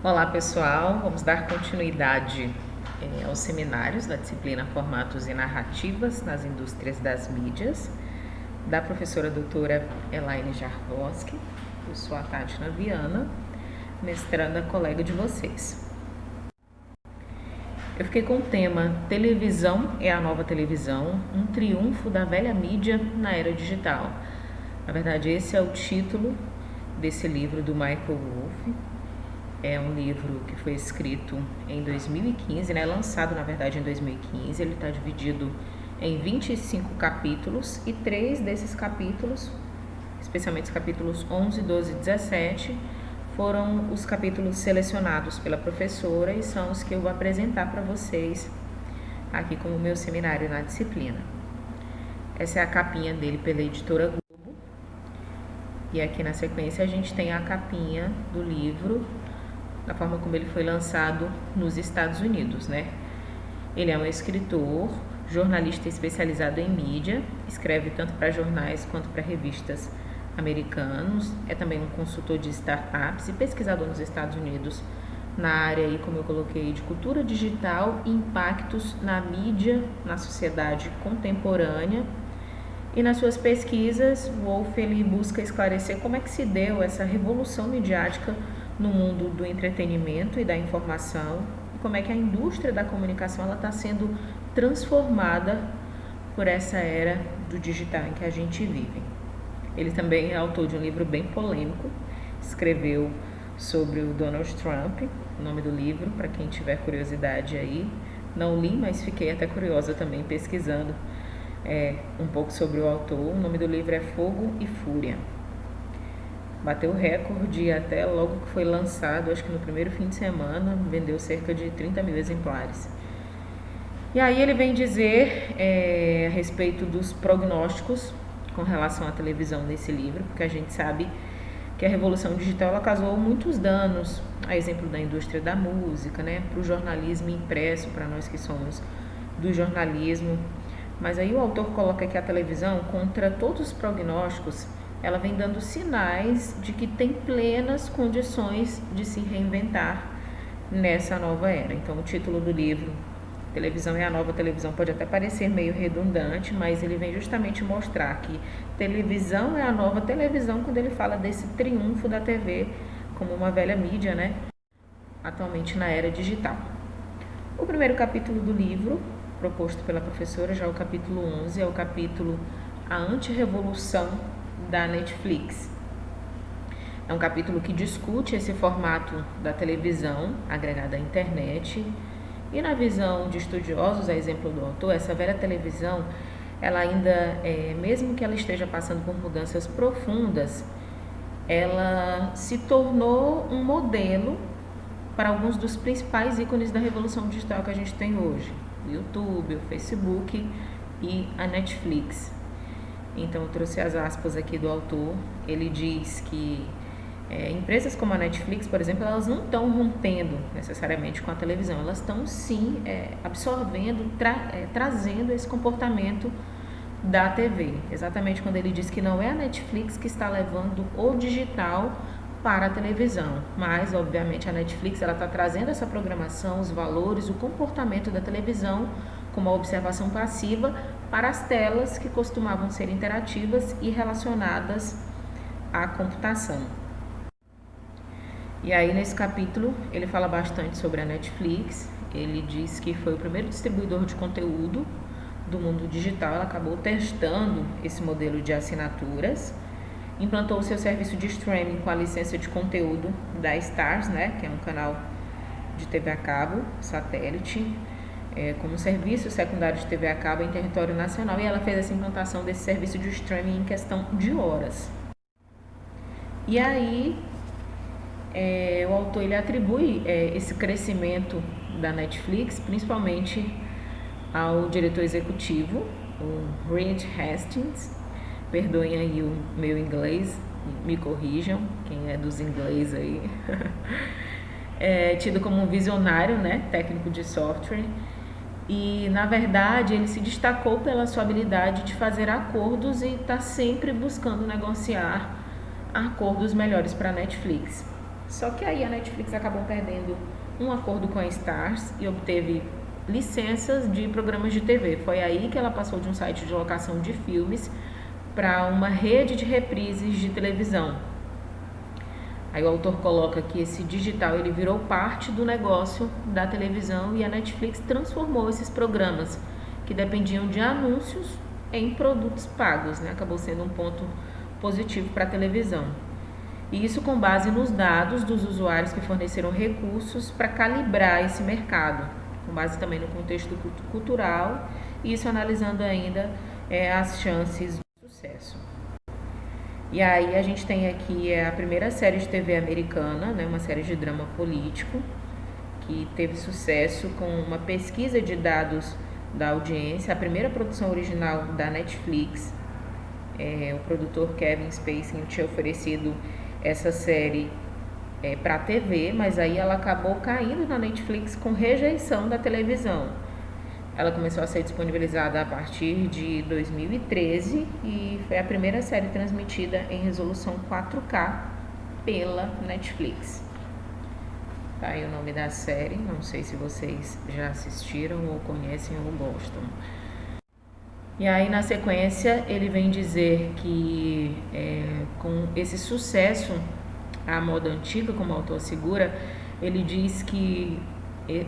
Olá pessoal, vamos dar continuidade aos seminários da disciplina Formatos e Narrativas nas Indústrias das Mídias, da professora doutora Elaine Jarboski. Eu sou a Tatiana Viana, mestranda colega de vocês. Eu fiquei com o tema Televisão é a Nova Televisão, um triunfo da velha mídia na era digital. Na verdade, esse é o título desse livro do Michael Wolff. É um livro que foi escrito em 2015, né? Lançado, na verdade, em 2015. Ele está dividido em 25 capítulos e 3 desses capítulos, especialmente os capítulos 11, 12 e 17, foram os capítulos selecionados pela professora e são os que eu vou apresentar para vocês aqui como meu seminário na disciplina. Essa é a capinha dele pela editora Globo. E aqui na sequência a gente tem a capinha do livro da forma como ele foi lançado nos Estados Unidos, né? Ele é um escritor, jornalista especializado em mídia, escreve tanto para jornais quanto para revistas americanos, é também um consultor de startups e pesquisador nos Estados Unidos na área aí, como eu coloquei, de cultura digital e impactos na mídia, na sociedade contemporânea. E nas suas pesquisas, Wolff ele busca esclarecer como é que se deu essa revolução midiática no mundo do entretenimento e da informação, e como é que a indústria da comunicação está sendo transformada por essa era do digital em que a gente vive. Ele também é autor de um livro bem polêmico, escreveu sobre o Donald Trump, o nome do livro, para quem tiver curiosidade aí. Não li, mas fiquei até curiosa também pesquisando um pouco sobre o autor. O nome do livro é Fogo e Fúria. Bateu recorde até logo que foi lançado, acho que no primeiro fim de semana, vendeu cerca de 30 mil exemplares. E aí ele vem dizer a respeito dos prognósticos com relação à televisão nesse livro, porque a gente sabe que a revolução digital ela causou muitos danos, a exemplo da indústria da música, né, para o jornalismo impresso, para nós que somos do jornalismo. Mas aí o autor coloca que a televisão, contra todos os prognósticos, ela vem dando sinais de que tem plenas condições de se reinventar nessa nova era. Então, o título do livro, Televisão é a Nova Televisão, pode até parecer meio redundante, mas ele vem justamente mostrar que televisão é a nova televisão quando ele fala desse triunfo da TV como uma velha mídia, né? Atualmente na era digital. O primeiro capítulo do livro, proposto pela professora, já o capítulo 11, é o capítulo A Antirrevolução da Netflix. É um capítulo que discute esse formato da televisão agregada à internet. E na visão de estudiosos, a exemplo do autor, essa velha televisão, ela ainda, mesmo que ela esteja passando por mudanças profundas, ela se tornou um modelo para alguns dos principais ícones da revolução digital que a gente tem hoje. O YouTube, o Facebook e a Netflix. Então eu trouxe as aspas aqui do autor. Ele diz que empresas como a Netflix, por exemplo, elas não estão rompendo necessariamente com a televisão, elas estão sim absorvendo, trazendo esse comportamento da TV. Exatamente quando ele diz que não é a Netflix que está levando o digital para a televisão, mas obviamente a Netflix ela está trazendo essa programação, os valores, o comportamento da televisão como uma observação passiva para as telas que costumavam ser interativas e relacionadas à computação. E aí nesse capítulo ele fala bastante sobre a Netflix. Ele diz que foi o primeiro distribuidor de conteúdo do mundo digital. Ela acabou testando esse modelo de assinaturas, implantou o seu serviço de streaming com a licença de conteúdo da Starz, né, que é um canal de TV a cabo, satélite, como serviço secundário de TV a cabo em território nacional, e ela fez essa implantação desse serviço de streaming em questão de horas. E aí o autor ele atribui esse crescimento da Netflix principalmente ao diretor executivo, o Reed Hastings. Perdoem aí o meu inglês, me corrijam, quem é dos inglês aí. É tido como um visionário, né, técnico de software. E, na verdade, ele se destacou pela sua habilidade de fazer acordos e está sempre buscando negociar acordos melhores para a Netflix. Só que aí a Netflix acabou perdendo um acordo com a Starz e obteve licenças de programas de TV. Foi aí que ela passou de um site de locação de filmes para uma rede de reprises de televisão. Aí o autor coloca que esse digital ele virou parte do negócio da televisão e a Netflix transformou esses programas que dependiam de anúncios em produtos pagos, né? Acabou sendo um ponto positivo para a televisão. E isso com base nos dados dos usuários que forneceram recursos para calibrar esse mercado, com base também no contexto cultural, e isso analisando ainda as chances de sucesso. E aí a gente tem aqui a primeira série de TV americana, né, uma série de drama político, que teve sucesso com uma pesquisa de dados da audiência, a primeira produção original da Netflix. O produtor Kevin Spacey tinha oferecido essa série para a TV, mas aí ela acabou caindo na Netflix com rejeição da televisão. Ela começou a ser disponibilizada a partir de 2013 e foi a primeira série transmitida em resolução 4K pela Netflix. Tá aí o nome da série, não sei se vocês já assistiram ou conhecem ou gostam. E aí na sequência ele vem dizer que com esse sucesso à moda antiga, como o autor assegura, ele diz que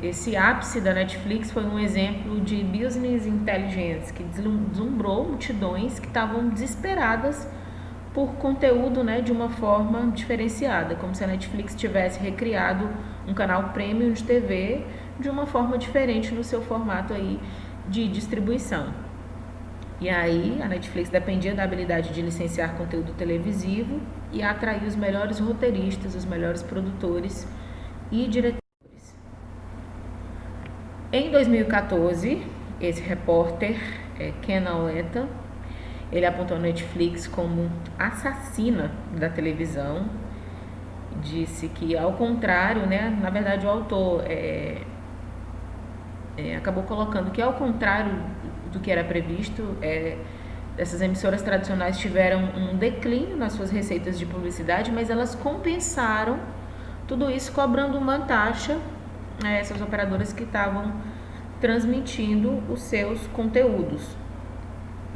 esse ápice da Netflix foi um exemplo de business intelligence, que deslumbrou multidões que estavam desesperadas por conteúdo, né, de uma forma diferenciada, como se a Netflix tivesse recriado um canal premium de TV de uma forma diferente no seu formato aí de distribuição. E aí a Netflix dependia da habilidade de licenciar conteúdo televisivo e atrair os melhores roteiristas, os melhores produtores e diretores. Em 2014, esse repórter, Ken Auletta, ele apontou a Netflix como assassina da televisão. Disse que, ao contrário, né, na verdade o autor acabou colocando que, ao contrário do que era previsto, essas emissoras tradicionais tiveram um declínio nas suas receitas de publicidade, mas elas compensaram tudo isso cobrando uma taxa essas operadoras que estavam transmitindo os seus conteúdos.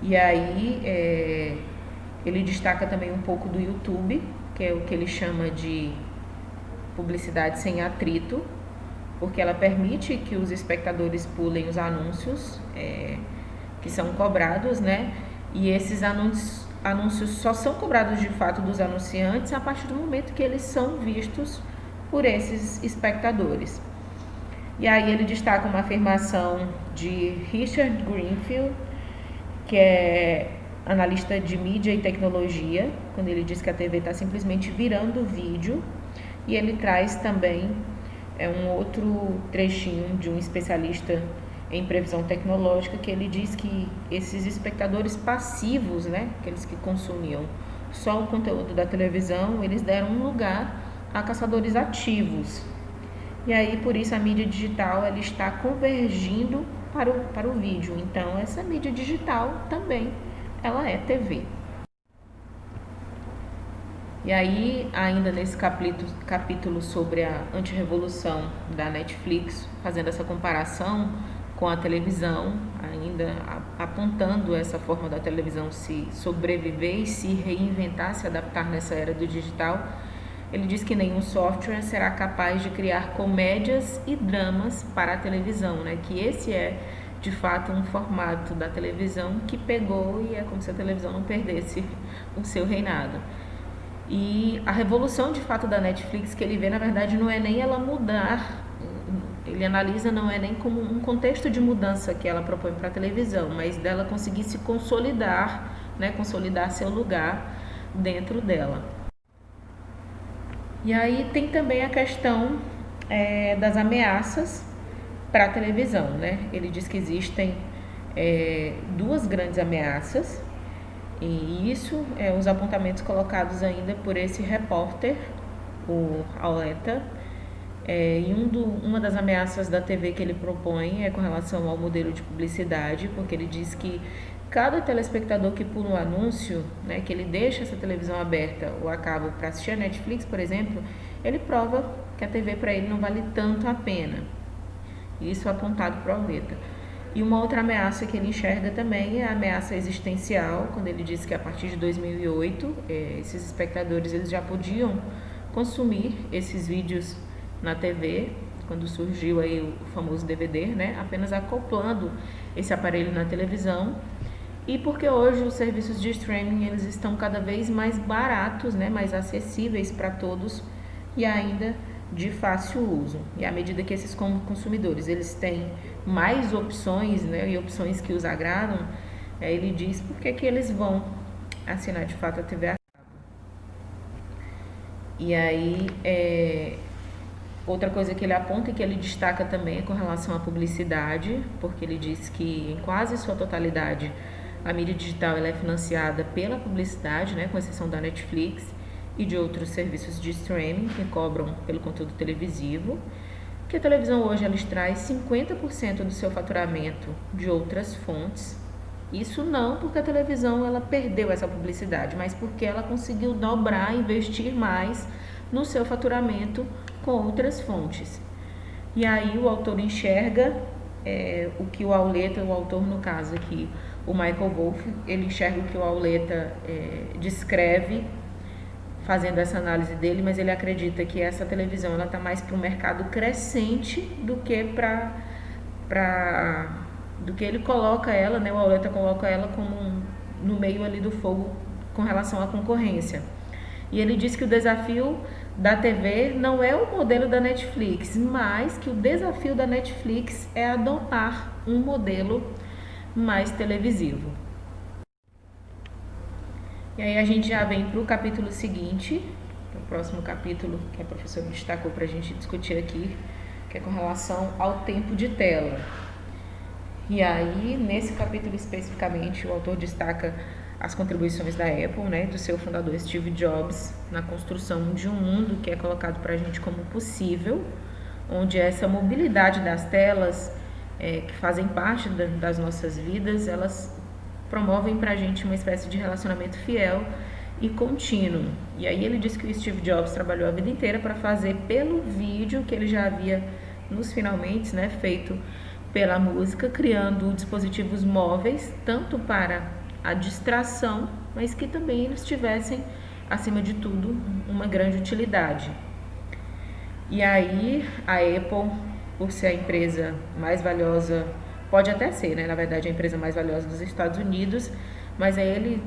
E aí ele destaca também um pouco do YouTube, que é o que ele chama de publicidade sem atrito, porque ela permite que os espectadores pulem os anúncios que são cobrados, né? E esses anúncios só são cobrados de fato dos anunciantes a partir do momento que eles são vistos por esses espectadores. E aí ele destaca uma afirmação de Richard Greenfield, que é analista de mídia e tecnologia, quando ele diz que a TV está simplesmente virando vídeo. E ele traz também um outro trechinho de um especialista em previsão tecnológica, que ele diz que esses espectadores passivos, né, aqueles que consumiam só o conteúdo da televisão, eles deram um lugar a caçadores ativos. E aí, por isso, a mídia digital ela está convergindo para o vídeo. Então, essa mídia digital também ela é TV. E aí, ainda nesse capítulo sobre a antirrevolução da Netflix, fazendo essa comparação com a televisão, ainda apontando essa forma da televisão se sobreviver e se reinventar, se adaptar nessa era do digital, ele diz que nenhum software será capaz de criar comédias e dramas para a televisão, né? Que esse é, de fato, um formato da televisão que pegou e é como se a televisão não perdesse o seu reinado. E a revolução, de fato, da Netflix que ele vê, na verdade, não é nem ela mudar, ele analisa, não é nem como um contexto de mudança que ela propõe para a televisão, mas dela conseguir se consolidar, né? Consolidar seu lugar dentro dela. E aí tem também a questão das ameaças para a televisão, né? Ele diz que existem duas grandes ameaças, e isso os apontamentos colocados ainda por esse repórter, o Auletta, e uma das ameaças da TV que ele propõe é com relação ao modelo de publicidade, porque ele diz que cada telespectador que pula um anúncio, né, que ele deixa essa televisão aberta ou a cabo para assistir a Netflix, por exemplo, ele prova que a TV para ele não vale tanto a pena. Isso apontado para o Auleta. E uma outra ameaça que ele enxerga também é a ameaça existencial, quando ele diz que a partir de 2008, esses espectadores eles já podiam consumir esses vídeos na TV, quando surgiu aí o famoso DVD, né, apenas acoplando esse aparelho na televisão. E porque hoje os serviços de streaming eles estão cada vez mais baratos, né, mais acessíveis para todos e ainda de fácil uso. E à medida que esses consumidores eles têm mais opções, né, e opções que os agradam, ele diz por que eles vão assinar de fato a TV a cabo. E aí, outra coisa que ele aponta e que ele destaca também é com relação à publicidade, porque ele diz que em quase sua totalidade a mídia digital ela é financiada pela publicidade, né, com exceção da Netflix e de outros serviços de streaming que cobram pelo conteúdo televisivo, que a televisão hoje ela extrai 50% do seu faturamento de outras fontes. Isso não porque a televisão ela perdeu essa publicidade, mas porque ela conseguiu dobrar, investir mais no seu faturamento com outras fontes. E aí o autor enxerga o que o Auleta, o autor no caso aqui, o Michael Wolff, ele enxerga o que o Auleta descreve fazendo essa análise dele, mas ele acredita que essa televisão ela está mais para o mercado crescente do que do que ele coloca ela, né? O Auleta coloca ela como no meio ali do fogo com relação à concorrência. E ele diz que o desafio da TV não é o modelo da Netflix, mas que o desafio da Netflix é adotar um modelo mais televisivo. E aí a gente já vem para o capítulo seguinte, que é o próximo capítulo que a professora destacou para a gente discutir aqui, que é com relação ao tempo de tela. E aí, nesse capítulo especificamente, o autor destaca as contribuições da Apple, né, do seu fundador Steve Jobs, na construção de um mundo que é colocado para a gente como possível, onde essa mobilidade das telas, que fazem parte das nossas vidas, elas promovem para a gente uma espécie de relacionamento fiel e contínuo. E aí ele diz que o Steve Jobs trabalhou a vida inteira para fazer pelo vídeo que ele já havia nos finalmente, né, feito pela música, criando dispositivos móveis, tanto para a distração, mas que também eles tivessem, acima de tudo, uma grande utilidade. E aí a Apple, por ser a empresa mais valiosa, pode até ser, né, na verdade, a empresa mais valiosa dos Estados Unidos, mas aí ele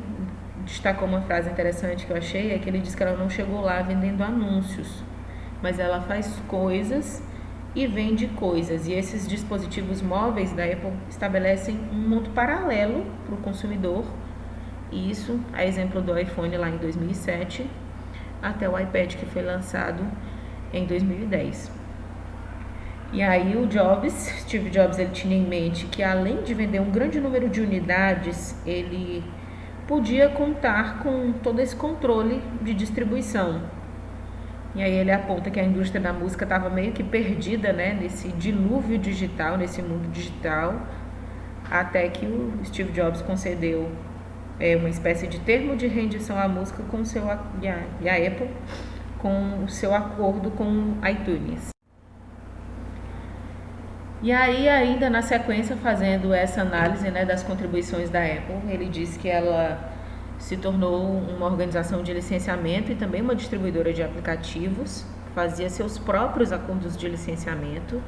destacou uma frase interessante que eu achei, é que ele diz que ela não chegou lá vendendo anúncios, mas ela faz coisas e vende coisas. E esses dispositivos móveis da Apple estabelecem um mundo paralelo para o consumidor. E isso, a exemplo do iPhone lá em 2007, até o iPad que foi lançado em 2010. E aí o Steve Jobs, ele tinha em mente que além de vender um grande número de unidades, ele podia contar com todo esse controle de distribuição. E aí ele aponta que a indústria da música estava meio que perdida, né, nesse dilúvio digital, nesse mundo digital, até que o Steve Jobs concedeu uma espécie de termo de rendição à música com e a Apple com o seu acordo com o iTunes. E aí, ainda na sequência, fazendo essa análise, né, das contribuições da Apple, ele diz que ela se tornou uma organização de licenciamento e também uma distribuidora de aplicativos, fazia seus próprios acordos de licenciamento,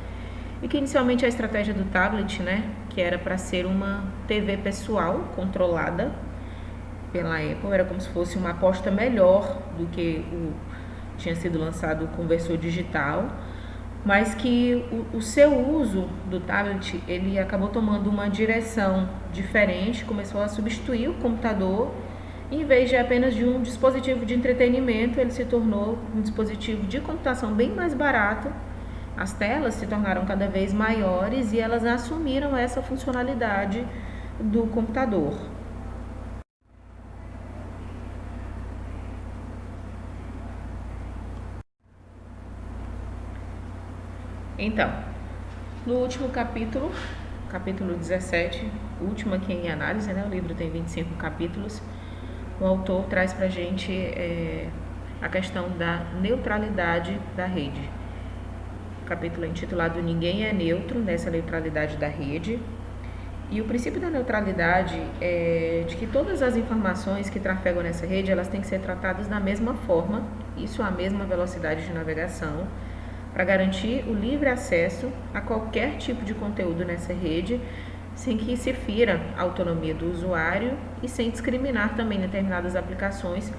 e que inicialmente a estratégia do tablet, né, que era para ser uma TV pessoal controlada pela Apple, era como se fosse uma aposta melhor do que tinha sido lançado o conversor digital, mas que o seu uso do tablet ele acabou tomando uma direção diferente, começou a substituir o computador. Em vez de apenas de um dispositivo de entretenimento, ele se tornou um dispositivo de computação bem mais barato. As telas se tornaram cada vez maiores e elas assumiram essa funcionalidade do computador. Então, no último capítulo 17, último aqui em análise, né? O livro tem 25 capítulos. O autor traz pra gente a questão da neutralidade da rede. O capítulo é intitulado Ninguém é Neutro nessa neutralidade da rede. E o princípio da neutralidade é de que todas as informações que trafegam nessa rede, elas têm que ser tratadas da mesma forma, isso à mesma velocidade de navegação, para garantir o livre acesso a qualquer tipo de conteúdo nessa rede, sem que se fira a autonomia do usuário e sem discriminar também determinadas aplicações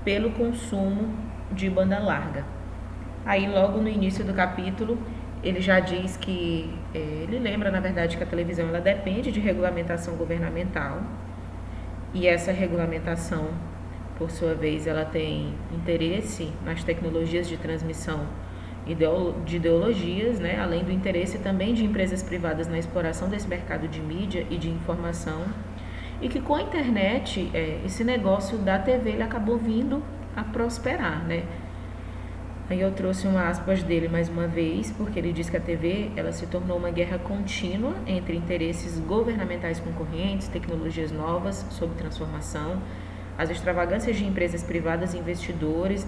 pelo consumo de banda larga. Aí logo no início do capítulo ele já diz que, ele lembra na verdade que a televisão ela depende de regulamentação governamental e essa regulamentação, por sua vez, ela tem interesse nas tecnologias de transmissão de ideologias, né, além do interesse também de empresas privadas na exploração desse mercado de mídia e de informação, e que com a internet esse negócio da TV ele acabou vindo a prosperar, né? Aí eu trouxe uma aspas dele mais uma vez, porque ele diz que a TV ela se tornou uma guerra contínua entre interesses governamentais concorrentes, tecnologias novas sob transformação, as extravagâncias de empresas privadas e investidores,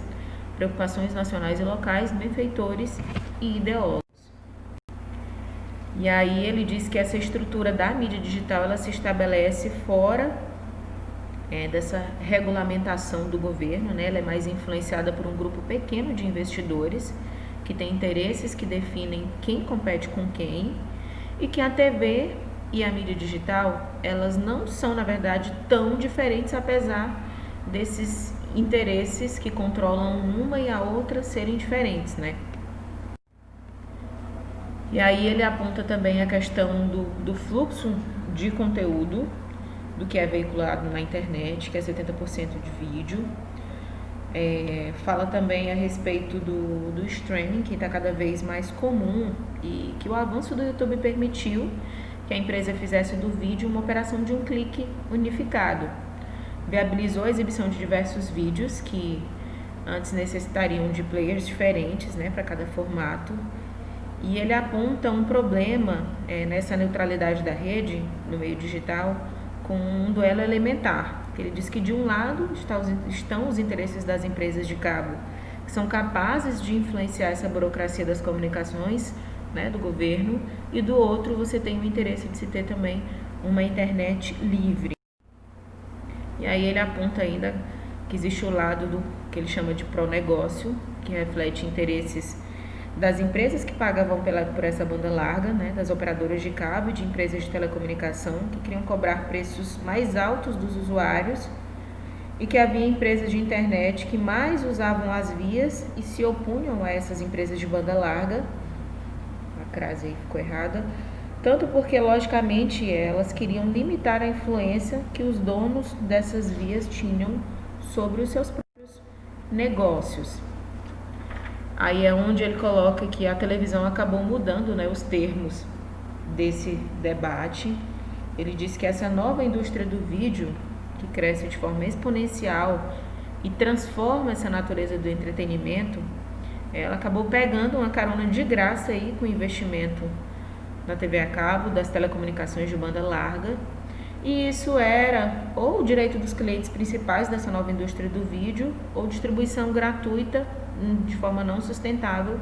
preocupações nacionais e locais, benfeitores e ideólogos. E aí ele diz que essa estrutura da mídia digital ela se estabelece fora dessa regulamentação do governo, né? Ela é mais influenciada por um grupo pequeno de investidores que tem interesses que definem quem compete com quem, e que a TV e a mídia digital elas não são na verdade tão diferentes, apesar desses interesses que controlam uma e a outra serem diferentes, né? E aí ele aponta também a questão do fluxo de conteúdo, do que é veiculado na internet, que é 70% de vídeo. Fala também a respeito do streaming, que está cada vez mais comum e que o avanço do YouTube permitiu que a empresa fizesse do vídeo uma operação de um clique unificado. Viabilizou a exibição de diversos vídeos que antes necessitariam de players diferentes, né, para cada formato. E ele aponta um problema nessa neutralidade da rede no meio digital com um duelo elementar. Ele diz que de um lado estão os interesses das empresas de cabo, que são capazes de influenciar essa burocracia das comunicações, né, do governo, e do outro você tem o interesse de se ter também uma internet livre. E aí ele aponta ainda que existe o lado do que ele chama de pró-negócio, que reflete interesses das empresas que pagavam por essa banda larga, né, das operadoras de cabo e de empresas de telecomunicação que queriam cobrar preços mais altos dos usuários, e que havia empresas de internet que mais usavam as vias e se opunham a essas empresas de banda larga. A crase aí ficou errada. Tanto porque, logicamente, elas queriam limitar a influência que os donos dessas vias tinham sobre os seus próprios negócios. Aí é onde ele coloca que a televisão acabou mudando, né, os termos desse debate. Ele diz que essa nova indústria do vídeo, que cresce de forma exponencial e transforma essa natureza do entretenimento, ela acabou pegando uma carona de graça aí com o investimento na TV a cabo, das telecomunicações de banda larga. E isso era ou o direito dos clientes principais dessa nova indústria do vídeo, ou distribuição gratuita de forma não sustentável,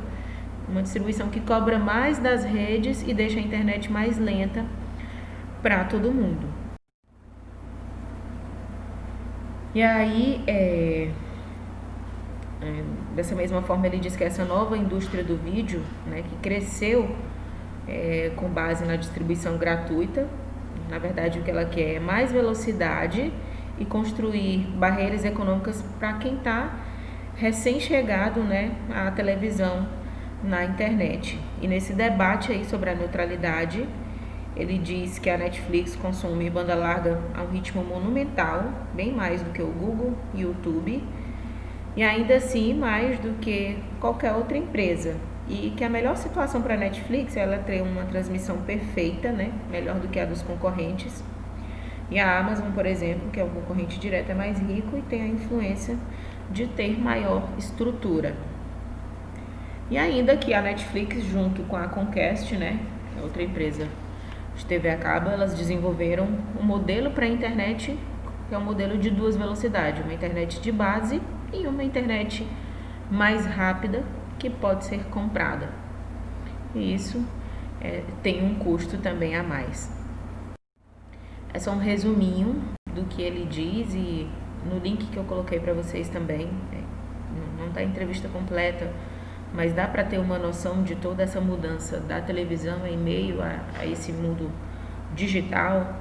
uma distribuição que cobra mais das redes e deixa a internet mais lenta para todo mundo. E aí, dessa mesma forma, ele diz que essa nova indústria do vídeo, né, que cresceu com base na distribuição gratuita, na verdade o que ela quer é mais velocidade e construir barreiras econômicas para quem está recém-chegado, né, à televisão na internet. E nesse debate aí sobre a neutralidade, ele diz que a Netflix consome banda larga a um ritmo monumental, bem mais do que o Google e o YouTube, e ainda assim mais do que qualquer outra empresa. E que a melhor situação para a Netflix é ela ter uma transmissão perfeita, né, melhor do que a dos concorrentes. E a Amazon, por exemplo, que é um concorrente direto, é mais rico e tem a influência de ter maior estrutura. E ainda que a Netflix, junto com a Comcast, né, outra empresa de TV a cabo, elas desenvolveram um modelo para a internet, que é um modelo de 2 velocidades, uma internet de base e uma internet mais rápida que pode ser comprada. E isso tem um custo também a mais. É só um resuminho do que ele diz, e no link que eu coloquei para vocês também, não está a entrevista completa, mas dá para ter uma noção de toda essa mudança da televisão em meio a esse mundo digital.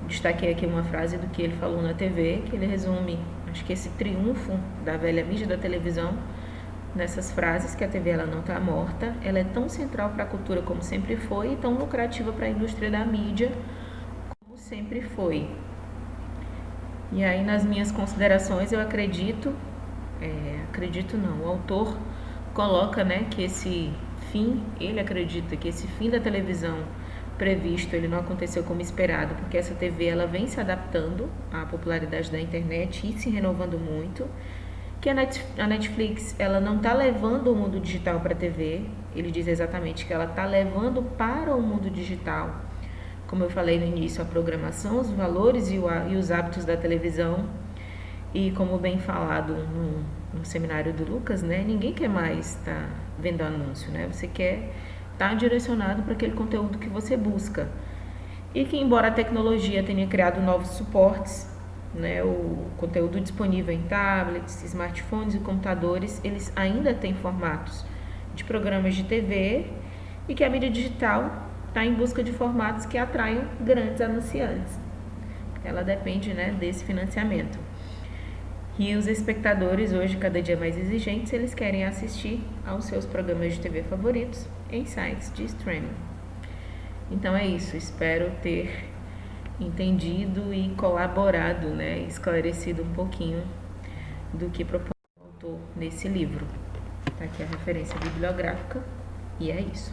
Destaquei aqui uma frase do que ele falou na TV, que ele resume, acho que esse triunfo da velha mídia da televisão nessas frases, que a TV ela não está morta, ela é tão central para a cultura como sempre foi, e tão lucrativa para a indústria da mídia como sempre foi. E aí, nas minhas considerações, eu acredito não, o autor coloca, né, que ele acredita que esse fim da televisão previsto, ele não aconteceu como esperado, porque essa TV ela vem se adaptando à popularidade da internet e se renovando muito, que a Netflix ela não está levando o mundo digital para a TV, ele diz exatamente que ela está levando para o mundo digital, como eu falei no início, a programação, os valores e os hábitos da televisão. E como bem falado no seminário do Lucas, né, ninguém quer mais estar vendo anúncio, né? Você quer estar direcionado para aquele conteúdo que você busca. E que, embora a tecnologia tenha criado novos suportes, né, o conteúdo disponível em tablets, smartphones e computadores, eles ainda têm formatos de programas de TV, e que a mídia digital está em busca de formatos que atraiam grandes anunciantes. Ela depende, né, desse financiamento. E os espectadores, hoje cada dia mais exigentes, eles querem assistir aos seus programas de TV favoritos em sites de streaming. Então é isso, espero ter entendido e colaborado, né, esclarecido um pouquinho do que propõe o autor nesse livro. Tá aqui a referência bibliográfica, e é isso.